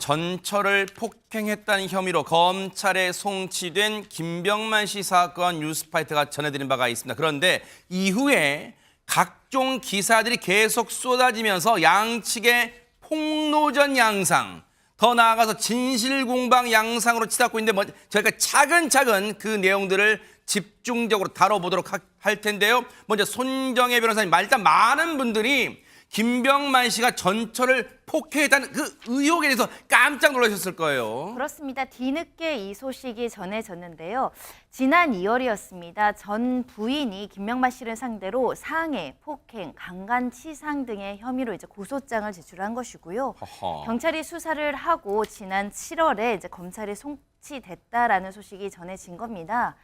전처를 폭행했다는 혐의로 검찰에 송치된 김병만 씨 사건 뉴스파이터가 전해드린 바가 있습니다. 그런데 이후에 각종 기사들이 계속 쏟아지면서 양측의 폭로전 양상, 더 나아가서 진실공방 양상으로 치닫고 있는데 저희가 차근차근 그 내용들을 집중적으로 다뤄보도록 할 텐데요. 먼저 손정혜 변호사님, 일단 많은 분들이 김병만 씨가 전처를 폭행했다는 그 의혹에 대해서 깜짝 놀라셨을 거예요. 그렇습니다. 뒤늦게 이 소식이 전해졌는데요. 지난 2월이었습니다. 전 부인이 김병만 씨를 상대로 상해, 폭행, 강간치상 등의 혐의로 이제 고소장을 제출한 것이고요. 허허. 경찰이 수사를 하고 지난 7월에 이제 검찰에 송치됐다라는 소식이 전해진 겁니다.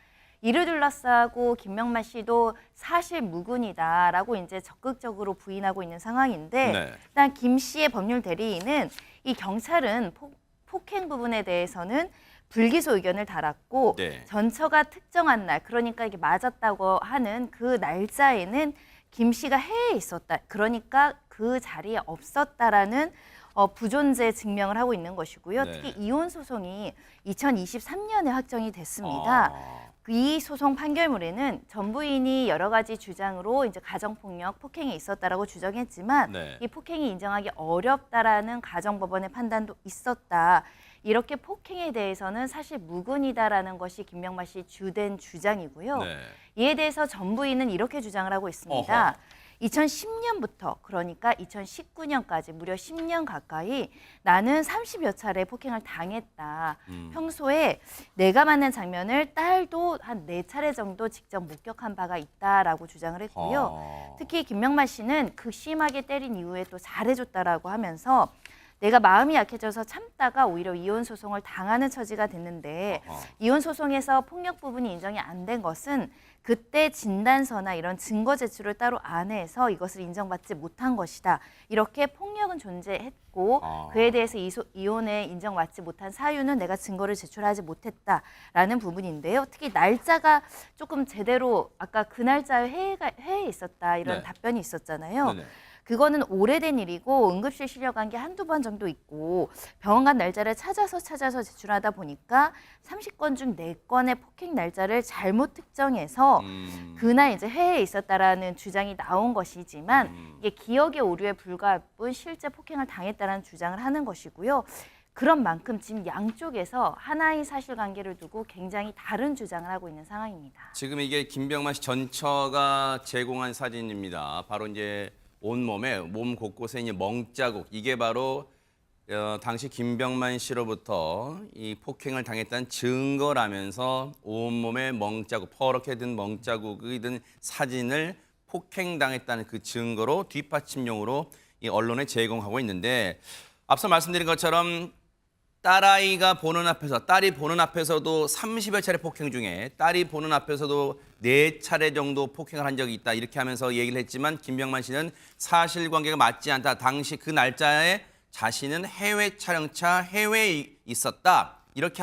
이를 둘러싸고 김병만 씨도 사실 무근이다라고 이제 적극적으로 부인하고 있는 상황인데, 네. 일단 김 씨의 법률 대리인은 이 경찰은 폭행 부분에 대해서는 불기소 의견을 달았고, 네. 전처가 특정한 날, 그러니까 이게 맞았다고 하는 그 날짜에는 김 씨가 해외에 있었다, 그러니까 그 자리에 없었다라는 부존재 증명을 하고 있는 것이고요. 네. 특히 이혼 소송이 2023년에 확정이 됐습니다. 이 소송 판결문에는 전 부인이 여러 가지 주장으로 이제 가정폭력, 폭행이 있었다라고 주장했지만 네. 이 폭행이 인정하기 어렵다라는 가정법원의 판단도 있었다. 이렇게 폭행에 대해서는 사실 무근이다라는 것이 김병만 씨 주된 주장이고요. 네. 이에 대해서 전 부인은 이렇게 주장을 하고 있습니다. 어허. 2010년부터 그러니까 2019년까지 무려 10년 가까이 나는 30여 차례 폭행을 당했다. 평소에 내가 맞는 장면을 딸도 한 4차례 정도 직접 목격한 바가 있다라고 주장을 했고요. 특히 김병만 씨는 극심하게 때린 이후에 또 잘해줬다라고 하면서 내가 마음이 약해져서 참다가 오히려 이혼 소송을 당하는 처지가 됐는데 이혼 소송에서 폭력 부분이 인정이 안 된 것은 그때 진단서나 이런 증거 제출을 따로 안 해서 이것을 인정받지 못한 것이다. 이렇게 폭력은 존재했고 그에 대해서 이혼에 인정받지 못한 사유는 내가 증거를 제출하지 못했다라는 부분인데요. 특히 날짜가 조금 제대로 아까 그 날짜에 회의에 있었다 이런 네. 답변이 있었잖아요. 네네. 그거는 오래된 일이고 응급실 실려간 게 한두 번 정도 있고 병원 간 날짜를 찾아서 제출하다 보니까 30건 중 4건의 폭행 날짜를 잘못 특정해서 그날 이제 회의에 있었다라는 주장이 나온 것이지만 이게 기억의 오류에 불과할 뿐 실제 폭행을 당했다라는 주장을 하는 것이고요. 그런 만큼 지금 양쪽에서 하나의 사실관계를 두고 굉장히 다른 주장을 하고 있는 상황입니다. 지금 이게 김병만 씨 전처가 제공한 사진입니다. 바로 이제 온몸에 몸 곳곳에 있는 멍자국, 이게 바로 당시 김병만 씨로부터 이 폭행을 당했다는 증거라면서 온몸에 멍자국, 퍼렇게 든 멍자국이 든 사진을 폭행당했다는 그 증거로 뒷받침용으로 이 언론에 제공하고 있는데, 앞서 말씀드린 것처럼 딸아이가 보는 앞에서, 딸이 보는 앞에서도 30여 차례 폭행 중에 딸이 보는 앞에서도 4차례 정도 폭행을 한 적이 있다, 이렇게 하면서 얘기를 했지만 김병만 씨는 사실관계가 맞지 않다. 당시 그 날짜에 자신은 해외 촬영차 해외에 있었다, 이렇게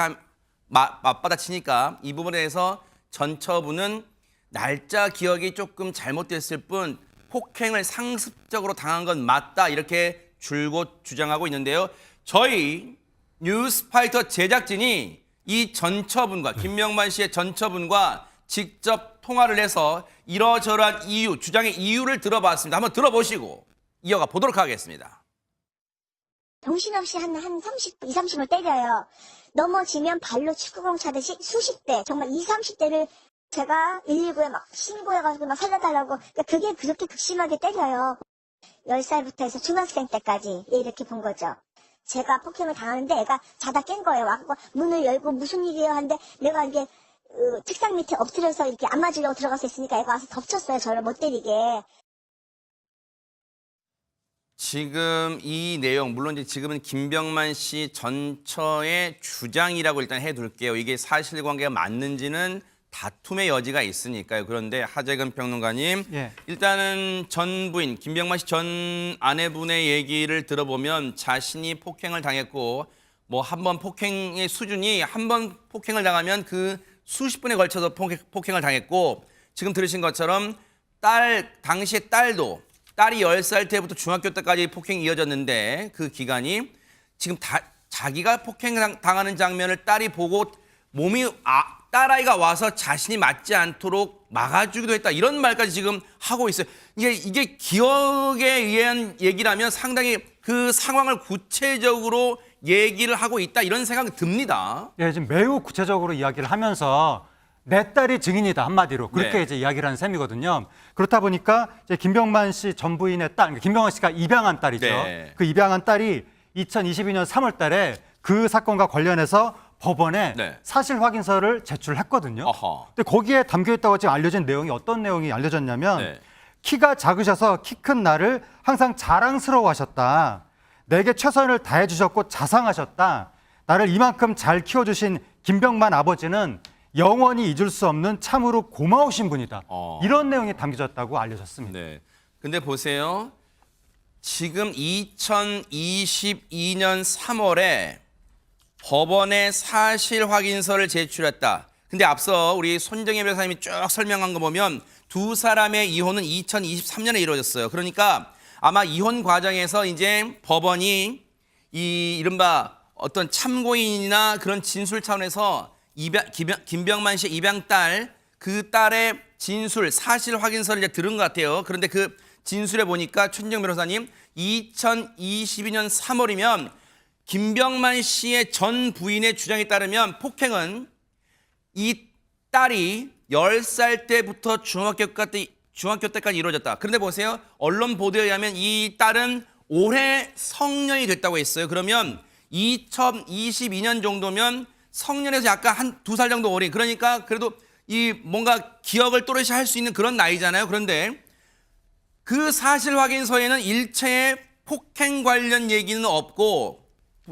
맞받아치니까 이 부분에 대해서 전처부는 날짜 기억이 조금 잘못됐을 뿐 폭행을 상습적으로 당한 건 맞다, 이렇게 줄곧 주장하고 있는데요. 저희 뉴스파이터 제작진이 이 전처분과 김병만 씨의 전처분과 직접 통화를 해서 이러저러한 이유, 주장의 이유를 들어봤습니다. 한번 들어보시고 이어가 보도록 하겠습니다. 정신없이 한 30, 20, 30을 때려요. 넘어지면 발로 축구공 차듯이 수십 대, 정말 20, 30대를 제가 119에 막 신고해가지고 막 살려달라고, 그러니까 그게 그렇게 극심하게 때려요. 10살부터 해서 중학생 때까지 이렇게 본 거죠. 제가 폭행을 당하는데 애가 자다 깬 거예요. 와서 문을 열고 무슨 일이에요 하는데 내가 이게 책상 밑에 엎드려서 이렇게 안 맞으려고 들어가서 있으니까 애가 와서 덮쳤어요. 저를 못 때리게. 지금 이 내용, 물론 이제 지금은 김병만 씨 전처의 주장이라고 일단 해둘게요. 이게 사실관계가 맞는지는 다툼의 여지가 있으니까요. 그런데 하재근 평론가님, 예. 일단은 전 부인, 김병만 씨 전 아내분의 얘기를 들어보면 자신이 폭행을 당했고, 뭐 한 번 폭행의 수준이 한 번 폭행을 당하면 그 수십 분에 걸쳐서 폭행을 당했고, 지금 들으신 것처럼 당시에 딸이 10살 때부터 중학교 때까지 폭행이 이어졌는데 그 기간이 지금 자기가 폭행당하는 장면을 딸이 보고 몸이 딸아이가 와서 자신이 맞지 않도록 막아주기도 했다. 이런 말까지 지금 하고 있어요. 이게 기억에 의한 얘기라면 상당히 그 상황을 구체적으로 얘기를 하고 있다. 이런 생각이 듭니다. 예, 지금 매우 구체적으로 이야기를 하면서 내 딸이 증인이다 한마디로 그렇게 네. 이제 이야기를 하는 셈이거든요. 그렇다 보니까 이제 김병만 씨 전 부인의 딸, 그러니까 김병만 씨가 입양한 딸이죠. 네. 그 입양한 딸이 2022년 3월달에 그 사건과 관련해서 법원에 네. 사실 확인서를 제출했거든요. 어허. 근데 거기에 담겨 있다고 지금 알려진 내용이 어떤 내용이 알려졌냐면 네. 키가 작으셔서 키 큰 나를 항상 자랑스러워하셨다. 내게 최선을 다해 주셨고 자상하셨다. 나를 이만큼 잘 키워주신 김병만 아버지는 영원히 잊을 수 없는 참으로 고마우신 분이다. 이런 내용이 담겨졌다고 알려졌습니다. 네. 근데 보세요. 지금 2022년 3월에 법원에 사실 확인서를 제출했다. 근데 앞서 우리 손정혜 변호사님이 쭉 설명한 거 보면 두 사람의 이혼은 2023년에 이루어졌어요. 그러니까 아마 이혼 과정에서 이제 법원이 이 이른바 어떤 참고인이나 그런 진술 차원에서 김병만 씨의 입양 딸, 그 딸의 진술, 사실 확인서를 이제 들은 것 같아요. 그런데 그 진술에 보니까 최진정 변호사님, 2022년 3월이면 김병만 씨의 전 부인의 주장에 따르면 폭행은 이 딸이 10살 때부터 중학교 때까지 이루어졌다. 그런데 보세요. 언론 보도에 의하면 이 딸은 올해 성년이 됐다고 했어요. 그러면 2022년 정도면 성년에서 약간 한 2살 정도 어린, 그러니까 그래도 이 뭔가 기억을 또렷이 할 수 있는 그런 나이잖아요. 그런데 그 사실 확인서에는 일체의 폭행 관련 얘기는 없고,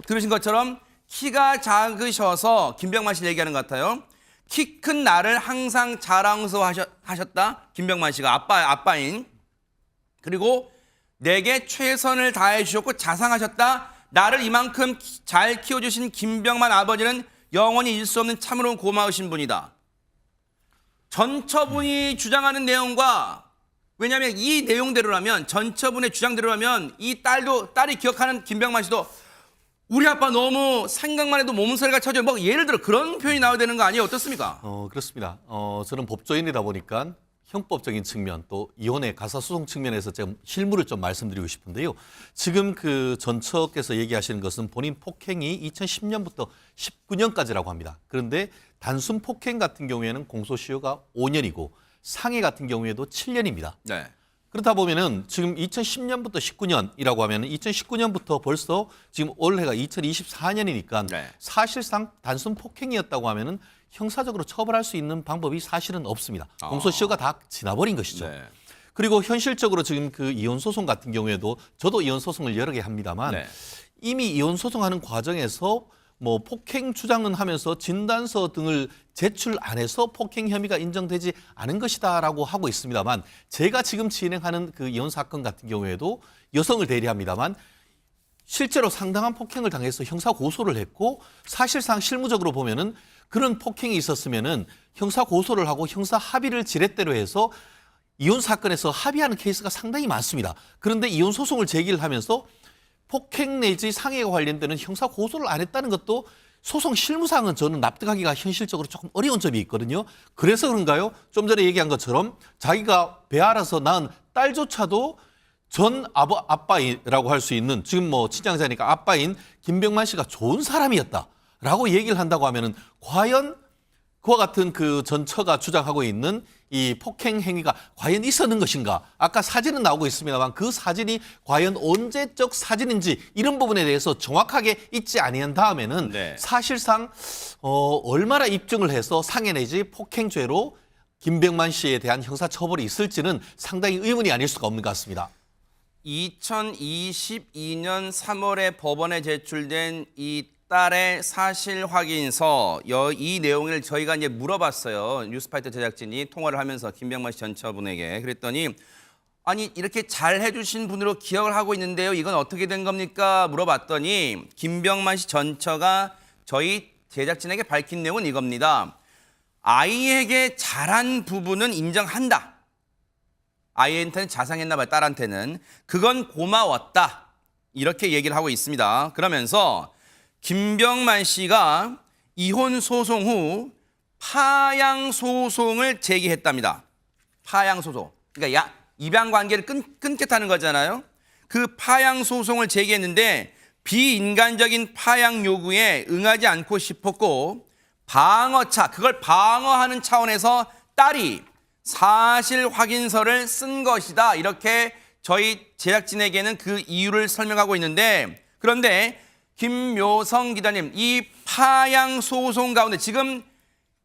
들으신 것처럼 키가 작으셔서 김병만 씨 얘기하는 것 같아요. 키 큰 나를 항상 자랑스러워하셨다. 김병만 씨가 아빠인. 그리고 내게 최선을 다해 주셨고 자상하셨다. 나를 이만큼 잘 키워주신 김병만 아버지는 영원히 잊을 수 없는 참으로 고마우신 분이다. 전처분이 주장하는 내용과, 왜냐하면 이 내용대로라면, 전처분의 주장대로라면 이 딸이 기억하는 김병만 씨도 우리 아빠 너무 생각만 해도 몸서리가 쳐져요. 뭐 예를 들어 그런 표현이 나와야 되는 거 아니에요? 어떻습니까? 그렇습니다. 저는 법조인이다 보니까 형법적인 측면 또 이혼의 가사소송 측면에서 제가 실무를 좀 말씀드리고 싶은데요. 지금 그 전처께서 얘기하시는 것은 본인 폭행이 2010년부터 19년까지라고 합니다. 그런데 단순 폭행 같은 경우에는 공소시효가 5년이고 상해 같은 경우에도 7년입니다. 네. 그렇다 보면은 지금 2010년부터 19년이라고 하면은 2019년부터 벌써 지금 올해가 2024년이니까 네. 사실상 단순 폭행이었다고 하면은 형사적으로 처벌할 수 있는 방법이 사실은 없습니다. 공소시효가 다 지나버린 것이죠. 네. 그리고 현실적으로 지금 그 이혼 소송 같은 경우에도 저도 이혼 소송을 여러 개 합니다만 네. 이미 이혼 소송하는 과정에서 뭐 폭행 주장은 하면서 진단서 등을 제출 안 해서 폭행 혐의가 인정되지 않은 것이다라고 하고 있습니다만, 제가 지금 진행하는 그 이혼 사건 같은 경우에도 여성을 대리합니다만 실제로 상당한 폭행을 당해서 형사 고소를 했고, 사실상 실무적으로 보면은 그런 폭행이 있었으면은 형사 고소를 하고 형사 합의를 지렛대로 해서 이혼 사건에서 합의하는 케이스가 상당히 많습니다. 그런데 이혼 소송을 제기를 하면서 폭행 내지 상해가 관련되는 형사 고소를 안 했다는 것도 소송 실무상은 저는 납득하기가 현실적으로 조금 어려운 점이 있거든요. 그래서 그런가요? 좀 전에 얘기한 것처럼 자기가 배 알아서 낳은 딸조차도 전 아빠라고 할 수 있는, 지금 뭐 친양자니까 아빠인 김병만 씨가 좋은 사람이었다라고 얘기를 한다고 하면은 과연 그와 같은 그 전처가 주장하고 있는 이 폭행 행위가 과연 있었는 것인가? 아까 사진은 나오고 있습니다만 그 사진이 과연 언제적 사진인지 이런 부분에 대해서 정확하게 있지 아니한 다음에는 네. 사실상 얼마나 입증을 해서 상해 내지 폭행죄로 김병만 씨에 대한 형사처벌이 있을지는 상당히 의문이 아닐 수가 없는 것 같습니다. 2022년 3월에 법원에 제출된 이 딸의 사실 확인서, 이 내용을 저희가 이제 물어봤어요. 뉴스파이터 제작진이 통화를 하면서 김병만 씨 전처분에게. 그랬더니 아니 이렇게 잘 해주신 분으로 기억을 하고 있는데요. 이건 어떻게 된 겁니까? 물어봤더니 김병만 씨 전처가 저희 제작진에게 밝힌 내용은 이겁니다. 아이에게 잘한 부분은 인정한다. 아이한테는 자상했나 봐요. 딸한테는. 그건 고마웠다. 이렇게 얘기를 하고 있습니다. 그러면서 김병만 씨가 이혼 소송 후 파양 소송을 제기했답니다. 파양 소송. 그러니까 입양 관계를 끊겠다는 거잖아요. 그 파양 소송을 제기했는데 비인간적인 파양 요구에 응하지 않고 싶었고 그걸 방어하는 차원에서 딸이 사실 확인서를 쓴 것이다. 이렇게 저희 제작진에게는 그 이유를 설명하고 있는데, 그런데 김묘성 기자님, 이 파양 소송 가운데 지금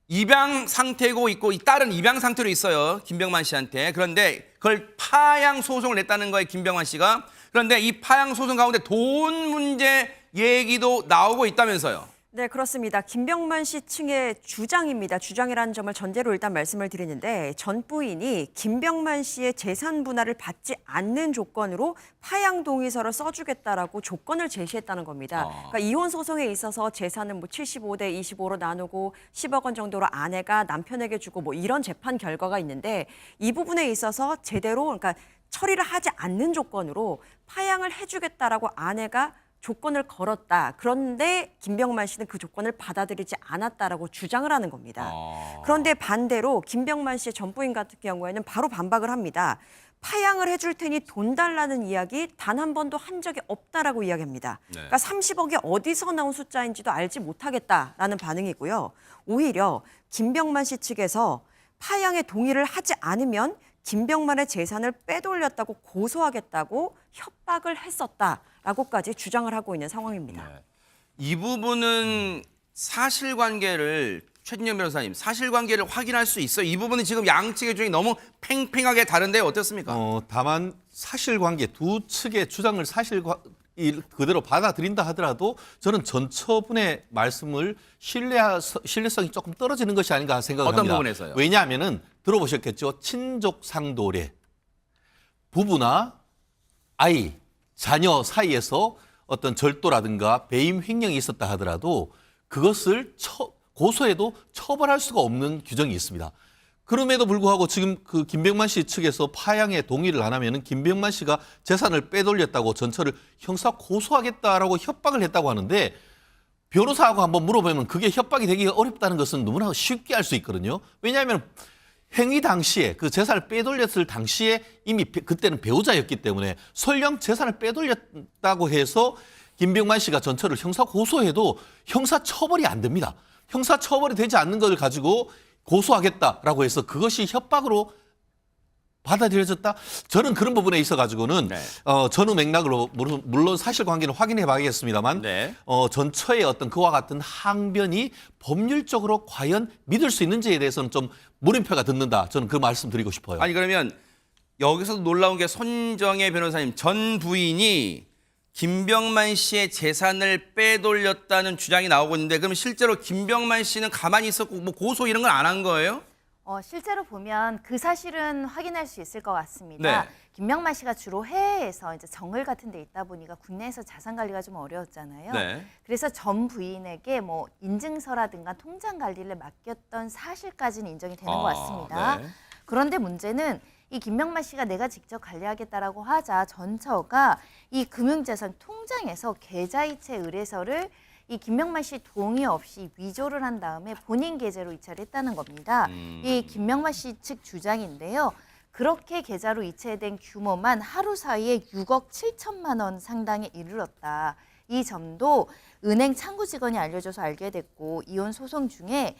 입양 상태고 있고 이 딸은 입양 상태로 있어요. 김병만 씨한테. 그런데 그걸 파양 소송을 냈다는 거예요. 김병만 씨가. 그런데 이 파양 소송 가운데 돈 문제 얘기도 나오고 있다면서요. 네, 그렇습니다. 김병만 씨 측의 주장입니다. 주장이라는 점을 전제로 일단 말씀을 드리는데 전 부인이 김병만 씨의 재산 분할을 받지 않는 조건으로 파양 동의서를 써주겠다라고 조건을 제시했다는 겁니다. 그러니까 이혼 소송에 있어서 재산은 뭐 75대 25로 나누고 10억 원 정도로 아내가 남편에게 주고 뭐 이런 재판 결과가 있는데 이 부분에 있어서 제대로 그러니까 처리를 하지 않는 조건으로 파양을 해주겠다라고 아내가 조건을 걸었다. 그런데 김병만 씨는 그 조건을 받아들이지 않았다라고 주장을 하는 겁니다. 그런데 반대로 김병만 씨의 전 부인 같은 경우에는 바로 반박을 합니다. 파양을 해줄 테니 돈 달라는 이야기 단 한 번도 한 적이 없다라고 이야기합니다. 네. 그러니까 30억이 어디서 나온 숫자인지도 알지 못하겠다라는 반응이고요. 오히려 김병만 씨 측에서 파양에 동의를 하지 않으면 김병만의 재산을 빼돌렸다고 고소하겠다고 협박을 했었다라고까지 주장을 하고 있는 상황입니다. 네. 이 부분은 사실관계를 최진영 변호사님, 사실관계를 확인할 수 있어요? 이 부분은 지금 양측의 주장이 너무 팽팽하게 다른데 어떻습니까? 다만 사실관계 두 측의 주장을 그대로 받아들인다 하더라도 저는 전처분의 말씀을 신뢰성이 조금 떨어지는 것이 아닌가 생각을 어떤 합니다. 부분에서요? 왜냐하면은 들어보셨겠죠. 친족 상도례, 부부나 아이, 자녀 사이에서 어떤 절도라든가 배임 횡령이 있었다 하더라도 그것을 고소해도 처벌할 수가 없는 규정이 있습니다. 그럼에도 불구하고 지금 그 김병만 씨 측에서 파양에 동의를 안 하면은 김병만 씨가 재산을 빼돌렸다고 전처를 형사 고소하겠다라고 협박을 했다고 하는데 변호사하고 한번 물어보면 그게 협박이 되기가 어렵다는 것은 너무나 쉽게 알 수 있거든요. 왜냐하면 행위 당시에 그 재산을 빼돌렸을 당시에 이미 그때는 배우자였기 때문에 설령 재산을 빼돌렸다고 해서 김병만 씨가 전처를 형사 고소해도 형사 처벌이 안 됩니다. 형사 처벌이 되지 않는 것을 가지고 고소하겠다라고 해서 그것이 협박으로 받아들여졌다? 저는 그런 부분에 있어가지고는 네. 전후 맥락으로 물론 사실관계는 확인해 봐야겠습니다만 네. 전처의 어떤 그와 같은 항변이 법률적으로 과연 믿을 수 있는지에 대해서는 좀 물음표가 듣는다. 저는 그 말씀 드리고 싶어요. 아니 그러면 여기서도 놀라운 게 손정혜 변호사님, 전 부인이 김병만 씨의 재산을 빼돌렸다는 주장이 나오고 있는데 그럼 실제로 김병만 씨는 가만히 있었고 뭐 고소 이런 건 안 한 거예요? 실제로 보면 그 사실은 확인할 수 있을 것 같습니다. 네. 김병만 씨가 주로 해외에서 이제 정글 같은 데 있다 보니까 국내에서 자산 관리가 좀 어려웠잖아요. 네. 그래서 전 부인에게 뭐 인증서라든가 통장 관리를 맡겼던 사실까지는 인정이 되는 것 같습니다. 네. 그런데 문제는 이 김병만 씨가 내가 직접 관리하겠다라고 하자 전처가 이 금융자산 통장에서 계좌이체 의뢰서를 이 김병만 씨 동의 없이 위조를 한 다음에 본인 계좌로 이체를 했다는 겁니다. 이 김병만 씨 측 주장인데요. 그렇게 계좌로 이체된 규모만 하루 사이에 6억 7천만 원 상당에 이르렀다. 이 점도 은행 창구 직원이 알려줘서 알게 됐고 이혼 소송 중에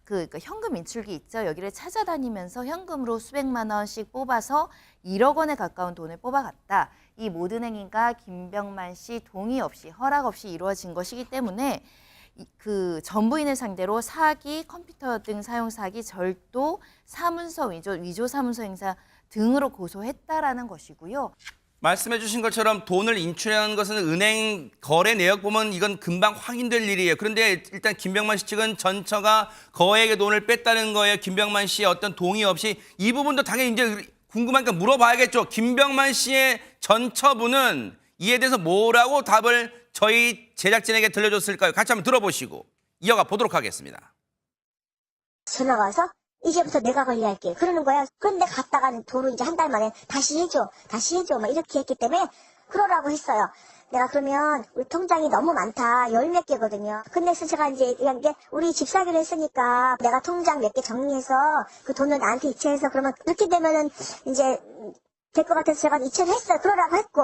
그러니까 현금 인출기 있죠. 여기를 찾아다니면서 현금으로 수백만 원씩 뽑아서 1억 원에 가까운 돈을 뽑아갔다. 이 모든 행위가 김병만 씨 동의 없이 허락 없이 이루어진 것이기 때문에 그 전부인을 상대로 사기, 컴퓨터 등 사용 사기, 절도, 사문서 위조 사문서 행사 등으로 고소했다라는 것이고요. 말씀해 주신 것처럼 돈을 인출하는 것은 은행 거래 내역 보면 이건 금방 확인될 일이에요. 그런데 일단 김병만 씨 측은 전처가 거액의 돈을 뺐다는 거예요. 김병만 씨의 어떤 동의 없이. 이 부분도 당연히 이제 궁금하니까 물어봐야겠죠. 김병만 씨의 전처분은 이에 대해서 뭐라고 답을 저희 제작진에게 들려줬을까요? 같이 한번 들어보시고 이어가 보도록 하겠습니다. 전화가 와서 이제부터 내가 관리할게. 그러는 거야. 그런데 갔다가는 도로 이제 한 달 만에 다시 해줘. 막 이렇게 했기 때문에 그러라고 했어요. 내가 그러면 우리 통장이 너무 많다. 열 몇 개거든요. 근데 그래서 제가 이제 얘기한 게 우리 집 사기로 했으니까 내가 통장 몇 개 정리해서 그 돈을 나한테 이체해서 그러면 그렇게 되면은 이제 될 것 같아서 제가 이체를 했어요. 그러라고 했고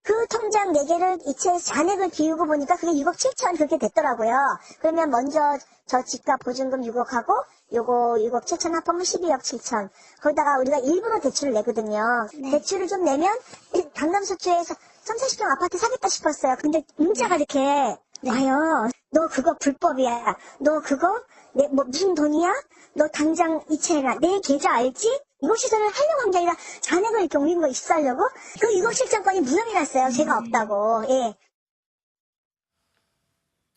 그 통장 4개를 이체해서 잔액을 비우고 보니까 그게 6억 7천 그렇게 됐더라고요. 그러면 먼저 저 집값 보증금 6억하고 요거 6억 7천 합하면 12억 7천. 거기다가 우리가 일부러 대출을 내거든요. 대출을 좀 내면 강남서초에서 30, 40평 아파트 사겠다 싶었어요. 근데 문자가 이렇게 와요. 너 그거 불법이야. 너 그거 뭐 무슨 돈이야? 너 당장 이체해라. 내 계좌 알지? 6억 7천을 하려고 한 게 아니라 잔액을 이렇게 옮긴 거 입수하려고? 그 6억 7천건이 무혐의 났어요. 죄가 없다고. 예.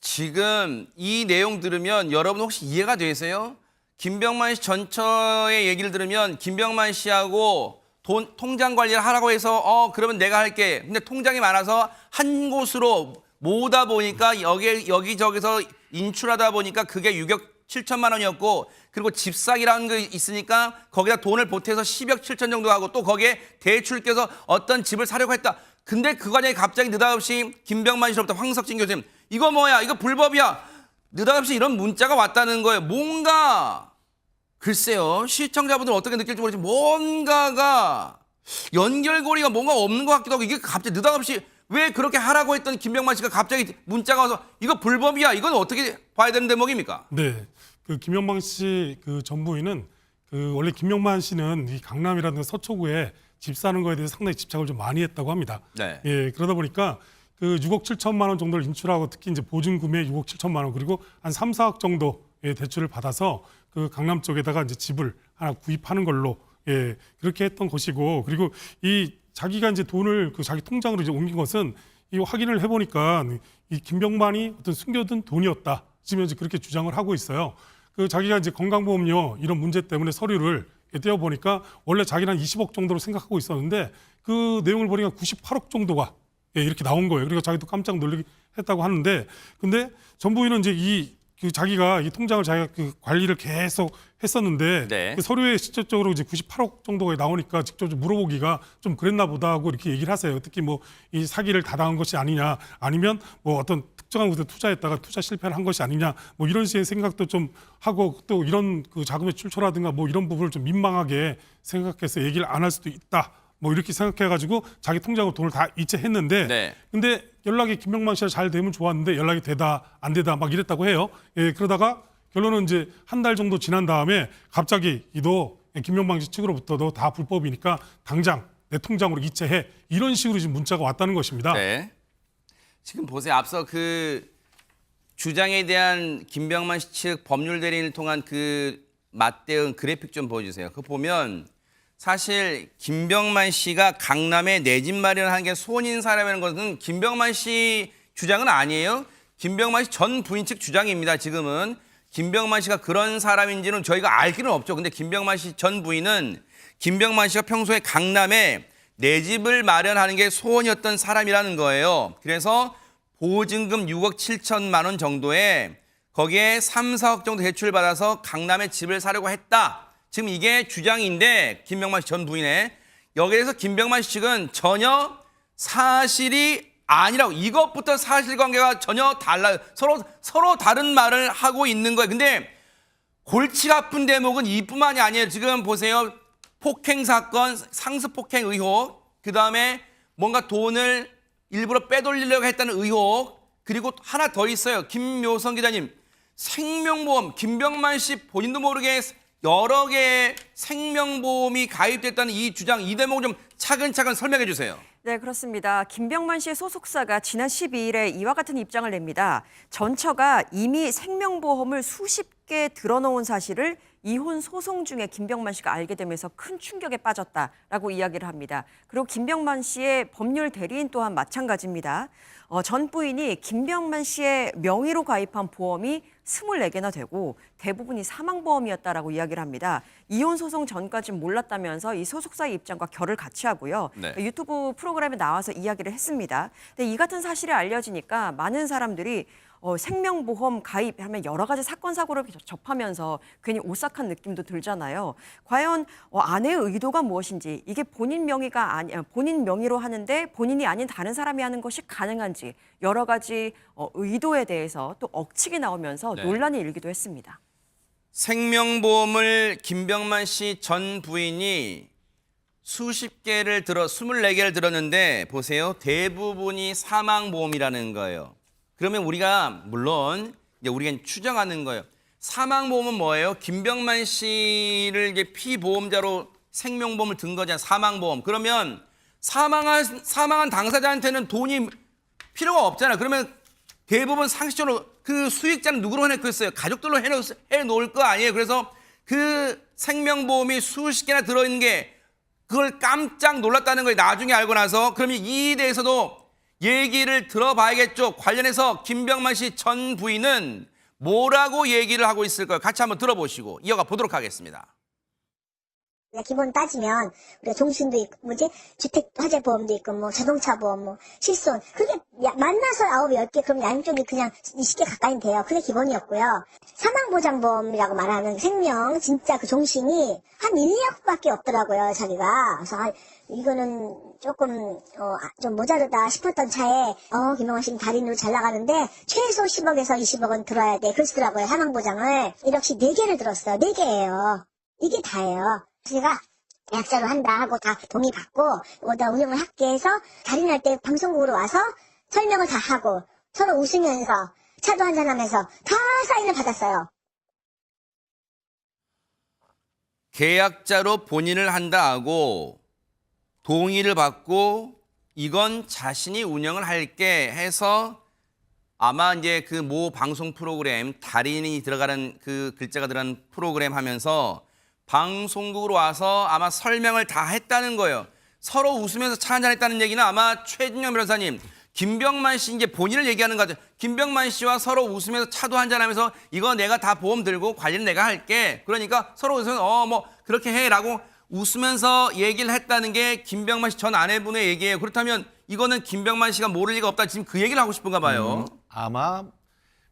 지금 이 내용 들으면 여러분 혹시 이해가 되세요? 김병만 씨 전처의 얘기를 들으면 김병만 씨하고 통장 관리를 하라고 해서 그러면 내가 할게. 근데 통장이 많아서 한 곳으로 모으다 보니까 여기저기서 인출하다 보니까 그게 6억 7천만 원이었고 그리고 집사기라는 게 있으니까 거기다 돈을 보태서 10억 7천 정도 하고 또 거기에 대출 껴서 어떤 집을 사려고 했다. 근데 그 과정에 갑자기 느닷없이 김병만 씨로부터 황석진 교수님 이거 뭐야? 이거 불법이야. 느닷없이 이런 문자가 왔다는 거예요. 뭔가 글쎄요. 시청자분들 어떻게 느낄지 모르지만 뭔가가 연결고리가 뭔가 없는 것 같기도 하고 이게 갑자기 느닷없이 왜 그렇게 하라고 했던 김병만 씨가 갑자기 문자가 와서 이거 불법이야. 이건 어떻게 봐야 되는 대목입니까? 네, 그 김병만 씨 그 전 부인은 그 원래 김병만 씨는 이 강남이라든가 서초구에 집 사는 거에 대해서 상당히 집착을 좀 많이 했다고 합니다. 네. 예, 그러다 보니까 그 6억 7천만 원 정도를 인출하고 특히 이제 보증금에 6억 7천만 원 그리고 한 3, 4억 정도의 대출을 받아서 그 강남 쪽에다가 이제 집을 하나 구입하는 걸로 예, 그렇게 했던 것이고 그리고 이 자기가 이제 돈을 그 자기 통장으로 이제 옮긴 것은 이 확인을 해보니까 이 김병만이 어떤 숨겨둔 돈이었다. 지금 이제 그렇게 주장을 하고 있어요. 그 자기가 이제 건강보험료 이런 문제 때문에 서류를 떼어보니까 원래 자기는 한 20억 정도로 생각하고 있었는데 그 내용을 보니까 98억 정도가 예, 이렇게 나온 거예요. 그러니까 자기도 깜짝 놀라게 했다고 하는데 근데 전 부인은 이제 그 자기가 이 통장을 자기가 그 관리를 계속 했었는데 네. 그 서류에 실질적으로 이제 98억 정도가 나오니까 직접 좀 물어보기가 좀 그랬나 보다 하고 이렇게 얘기를 하세요. 특히 뭐 이 사기를 다당한 것이 아니냐 아니면 뭐 어떤 특정한 곳에 투자했다가 투자 실패를 한 것이 아니냐 뭐 이런 식의 생각도 좀 하고 또 이런 그 자금의 출처라든가 뭐 이런 부분을 좀 민망하게 생각해서 얘기를 안 할 수도 있다. 뭐 이렇게 생각해가지고 자기 통장으로 돈을 다 이체했는데 네. 근데 연락이 김병만 씨가 잘 되면 좋았는데 연락이 되다 안 되다 막 이랬다고 해요. 예, 그러다가 결론은 이제 한 달 정도 지난 다음에 갑자기 너 김병만 씨 측으로부터 너 다 불법이니까 당장 내 통장으로 이체해 이런 식으로 지금 문자가 왔다는 것입니다. 네. 지금 보세요. 앞서 그 주장에 대한 김병만 씨 측 법률 대리인을 통한 그 맞대응 그래픽 좀 보여주세요. 그거 보면 사실 김병만 씨가 강남에 내 집 마련하는 게 소원인 사람이라는 것은 김병만 씨 주장은 아니에요. 김병만 씨 전 부인 측 주장입니다. 지금은 김병만 씨가 그런 사람인지는 저희가 알 길은 없죠. 근데 김병만 씨 전 부인은 김병만 씨가 평소에 강남에 내 집을 마련하는 게 소원이었던 사람이라는 거예요. 그래서 보증금 6억 7천만 원 정도에 거기에 3, 4억 정도 대출을 받아서 강남에 집을 사려고 했다. 지금 이게 주장인데 김병만 씨 전 부인의 여기에 대해서 김병만 씨 측은 전혀 사실이 아니라고 이것부터 사실관계가 전혀 달라요. 서로 다른 말을 하고 있는 거예요. 근데 골치가 아픈 대목은 이뿐만이 아니에요. 지금 보세요. 폭행 사건, 상습 폭행 의혹, 그다음에 뭔가 돈을 일부러 빼돌리려고 했다는 의혹, 그리고 하나 더 있어요. 김묘성 기자님, 생명보험 김병만 씨 본인도 모르게 여러 개의 생명보험이 가입됐다는 이 주장, 이 대목 좀 차근차근 설명해 주세요. 네, 그렇습니다. 김병만 씨의 소속사가 지난 12일에 이와 같은 입장을 냅니다. 전처가 이미 생명보험을 수십 개 들어놓은 사실을 이혼 소송 중에 김병만 씨가 알게 되면서 큰 충격에 빠졌다라고 이야기를 합니다. 그리고 김병만 씨의 법률 대리인 또한 마찬가지입니다. 전 부인이 김병만 씨의 명의로 가입한 보험이 24개나 되고 대부분이 사망보험이었다라고 이야기를 합니다. 이혼 소송 전까지는 몰랐다면서 이 소속사의 입장과 결을 같이 하고요. 네. 유튜브 프로그램에 나와서 이야기를 했습니다. 근데 이 같은 사실이 알려지니까 많은 사람들이 생명보험 가입하면 여러 가지 사건 사고를 접하면서 괜히 오싹한 느낌도 들잖아요. 과연 아내의 의도가 무엇인지, 이게 본인 명의로 하는데 본인이 아닌 다른 사람이 하는 것이 가능한지, 여러 가지 의도에 대해서 또 억측이 나오면서 네. 논란이 일기도 했습니다. 생명보험을 김병만 씨 전 부인이 수십 개를 24개를 들었는데 보세요. 대부분이 사망보험이라는 거예요. 그러면 우리가 물론 이제 우리가 추정하는 거예요. 사망보험은 뭐예요? 김병만 씨를 이제 피보험자로 생명보험을 든 거잖아요. 사망보험. 그러면 사망한 당사자한테는 돈이 필요가 없잖아요. 그러면 대부분 상식적으로 그 수익자는 누구로 해놓겠어요? 가족들로 해놓을 거 아니에요. 그래서 그 생명보험이 수십 개나 들어있는 게 그걸 깜짝 놀랐다는 걸 나중에 알고 나서 그러면 이에 대해서도 얘기를 들어봐야겠죠. 관련해서 김병만 씨 전 부인은 뭐라고 얘기를 하고 있을까요? 같이 한번 들어보시고 이어가 보도록 하겠습니다. 기본 따지면 우리가 종신도 있고 주택 화재 보험도 있고 자동차 보험 실손 그게 만나서 9, 10개 그럼 양쪽이 그냥 20개 가까이 돼요. 그게 기본이었고요. 사망보장보험이라고 말하는 생명 진짜 그 종신이 한 1, 2억밖에 없더라고요. 자기가. 그래서 이거는 조금 좀 모자르다 싶었던 차에 김병만 씨는 달인으로 잘 나가는데 최소 10억에서 20억은 들어야 돼. 그러시더라고요. 사망보장을 1억씩 4개를 들었어요. 4개예요. 이게 다예요. 제가 계약자로 한다 하고 다 동의 받고 다 운영을 할게 해서 달인할 때 방송국으로 와서 설명을 다 하고 서로 웃으면서 차도 한잔하면서 다 사인을 받았어요. 계약자로 본인을 한다 하고 동의를 받고 이건 자신이 운영을 할게 해서 아마 이제 그 모 방송 프로그램 달인이 들어가는 그 글자가 들어간 프로그램 하면서 방송국으로 와서 아마 설명을 다 했다는 거예요. 서로 웃으면서 차 한잔 했다는 얘기는 아마 최진영 변호사님, 김병만 씨 이제 본인을 얘기하는 거죠. 김병만 씨와 서로 웃으면서 차도 한잔 하면서 이거 내가 다 보험 들고 관리는 내가 할게. 그러니까 서로 웃으면서 뭐 그렇게 해라고 웃으면서 얘기를 했다는 게 김병만 씨 전 아내분의 얘기예요. 그렇다면 이거는 김병만 씨가 모를 리가 없다. 지금 그 얘기를 하고 싶은가 봐요. 아마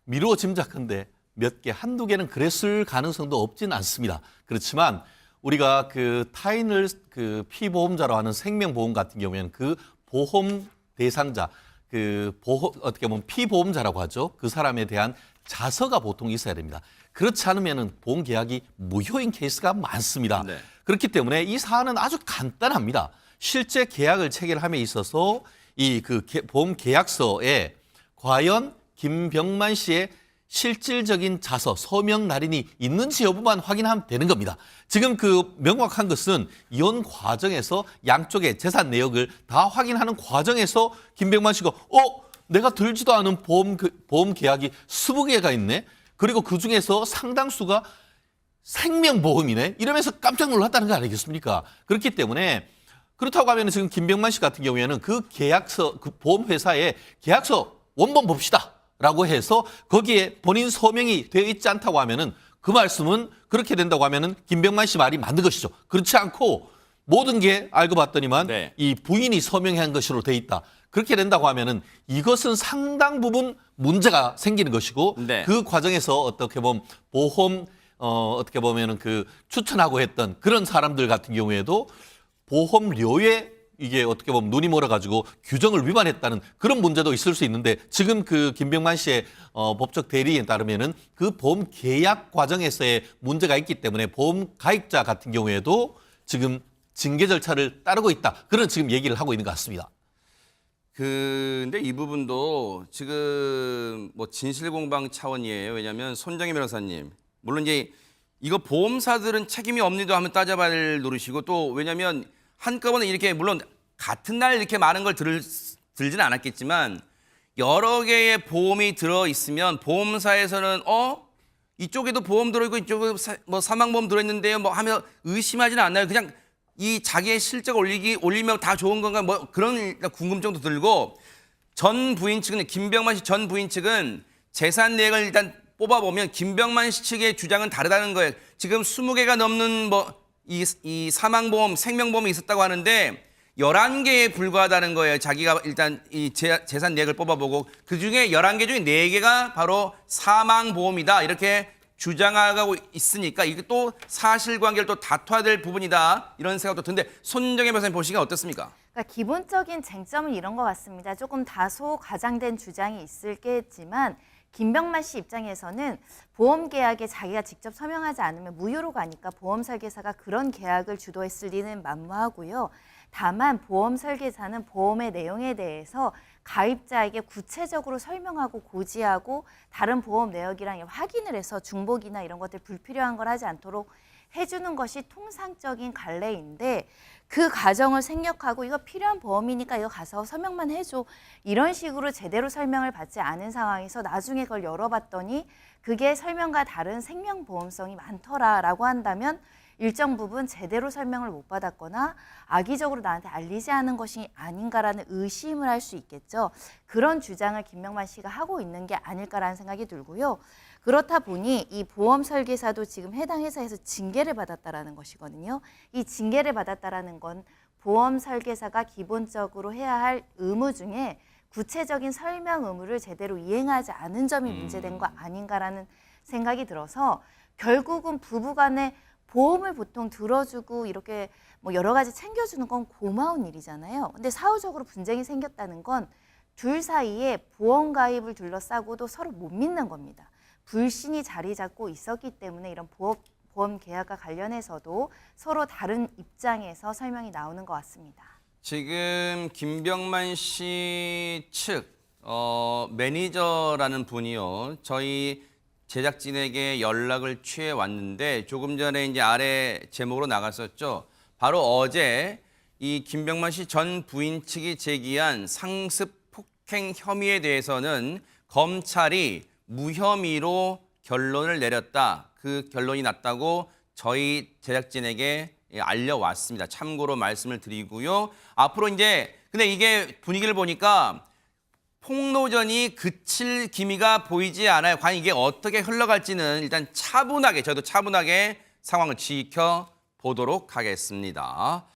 미루어 짐작한데 몇 개, 한두 개는 그랬을 가능성도 없진 않습니다. 그렇지만 우리가 그 타인을 그 피보험자로 하는 생명보험 같은 경우에는 그 보험 대상자, 어떻게 보면 피보험자라고 하죠. 그 사람에 대한 자서가 보통 있어야 됩니다. 그렇지 않으면 보험 계약이 무효인 케이스가 많습니다. 네. 그렇기 때문에 이 사안은 아주 간단합니다. 실제 계약을 체결함에 있어서 이 보험 계약서에 과연 김병만 씨의 실질적인 자서, 서명 날인이 있는지 여부만 확인하면 되는 겁니다. 지금 그 명확한 것은 이혼 과정에서 양쪽의 재산 내역을 다 확인하는 과정에서 김병만 씨가 내가 들지도 않은 보험 계약이 20개가 있네. 그리고 그중에서 상당수가 생명보험이네. 이러면서 깜짝 놀랐다는 거 아니겠습니까? 그렇기 때문에 그렇다고 하면 지금 김병만 씨 같은 경우에는 그 계약서, 그 보험회사의 계약서 원본 봅시다. 라고 해서 거기에 본인 서명이 되어 있지 않다고 하면은 그 말씀은 그렇게 된다고 하면은 김병만 씨 말이 맞는 것이죠. 그렇지 않고 모든 게 알고 봤더니만 네. 이 부인이 서명한 것으로 되어 있다. 그렇게 된다고 하면은 이것은 상당 부분 문제가 생기는 것이고 네. 그 과정에서 어떻게 보면 보험 어떻게 보면은 그 추천하고 했던 그런 사람들 같은 경우에도 보험료에 이게 어떻게 보면 눈이 멀어가지고 규정을 위반했다는 그런 문제도 있을 수 있는데 지금 그 김병만 씨의 법적 대리에 따르면은 그 보험 계약 과정에서의 문제가 있기 때문에 보험 가입자 같은 경우에도 지금 징계 절차를 따르고 있다. 그런 지금 얘기를 하고 있는 것 같습니다. 근데 이 부분도 지금 뭐 진실공방 차원이에요. 왜냐하면 손정희 변호사님, 물론 이제 이거 보험사들은 책임이 없니도 한번 따져봐야 될 노릇이고 또 왜냐하면 한꺼번에 이렇게 물론 같은 날 이렇게 많은 걸 들지는 않았겠지만 여러 개의 보험이 들어 있으면 보험사에서는 이쪽에도 보험 들어있고 이쪽에도 뭐 사망보험 들어있는데요 뭐 하며 의심하지는 않나요? 그냥 이 자기의 실적 올리면 다 좋은 건가 뭐 그런 궁금증도 들고 전 부인 측은 김병만 씨 전 부인 측은 재산 내역을 일단 뽑아보면 김병만 씨 측의 주장은 다르다는 거예요. 지금 20개가 넘는 이 사망보험, 생명보험이 있었다고 하는데 11개에 불과하다는 거예요. 자기가 일단 이 재산 내역을 뽑아보고 그중에 11개 중에 4개가 바로 사망보험이다. 이렇게 주장하고 있으니까 이게 또 사실관계를 또 다퉈야 될 부분이다. 이런 생각도 드는데 손정혜 변호사님 보시기엔 어떻습니까? 그러니까 기본적인 쟁점은 이런 것 같습니다. 조금 다소 과장된 주장이 있을겠지만 김병만 씨 입장에서는 보험 계약에 자기가 직접 서명하지 않으면 무효로 가니까 보험 설계사가 그런 계약을 주도했을 리는 만무하고요. 다만 보험 설계사는 보험의 내용에 대해서 가입자에게 구체적으로 설명하고 고지하고 다른 보험 내역이랑 확인을 해서 중복이나 이런 것들 불필요한 걸 하지 않도록 해주는 것이 통상적인 관례인데 그 과정을 생략하고 이거 필요한 보험이니까 이거 가서 서명만 해줘. 이런 식으로 제대로 설명을 받지 않은 상황에서 나중에 그걸 열어봤더니 그게 설명과 다른 생명보험성이 많더라라고 한다면 일정 부분 제대로 설명을 못 받았거나 악의적으로 나한테 알리지 않은 것이 아닌가라는 의심을 할 수 있겠죠. 그런 주장을 김병만 씨가 하고 있는 게 아닐까라는 생각이 들고요. 그렇다 보니 이 보험 설계사도 지금 해당 회사에서 징계를 받았다라는 것이거든요. 이 징계를 받았다라는 건 보험 설계사가 기본적으로 해야 할 의무 중에 구체적인 설명 의무를 제대로 이행하지 않은 점이 문제된 거 아닌가라는 생각이 들어서 결국은 부부간에 보험을 보통 들어주고 이렇게 뭐 여러 가지 챙겨주는 건 고마운 일이잖아요. 근데 사후적으로 분쟁이 생겼다는 건 둘 사이에 보험 가입을 둘러싸고도 서로 못 믿는 겁니다. 불신이 자리 잡고 있었기 때문에 이런 보험 계약과 관련해서도 서로 다른 입장에서 설명이 나오는 것 같습니다. 지금 김병만 씨 측 매니저라는 분이요. 저희 제작진에게 연락을 취해 왔는데 조금 전에 이제 아래 제목으로 나갔었죠. 바로 어제 이 김병만 씨 전 부인 측이 제기한 상습 폭행 혐의에 대해서는 검찰이 무혐의로 결론을 내렸다. 그 결론이 났다고 저희 제작진에게 알려왔습니다. 참고로 말씀을 드리고요. 앞으로 이제 근데 이게 분위기를 보니까 폭로전이 그칠 기미가 보이지 않아요. 과연 이게 어떻게 흘러갈지는 일단 차분하게 저도 차분하게 상황을 지켜보도록 하겠습니다.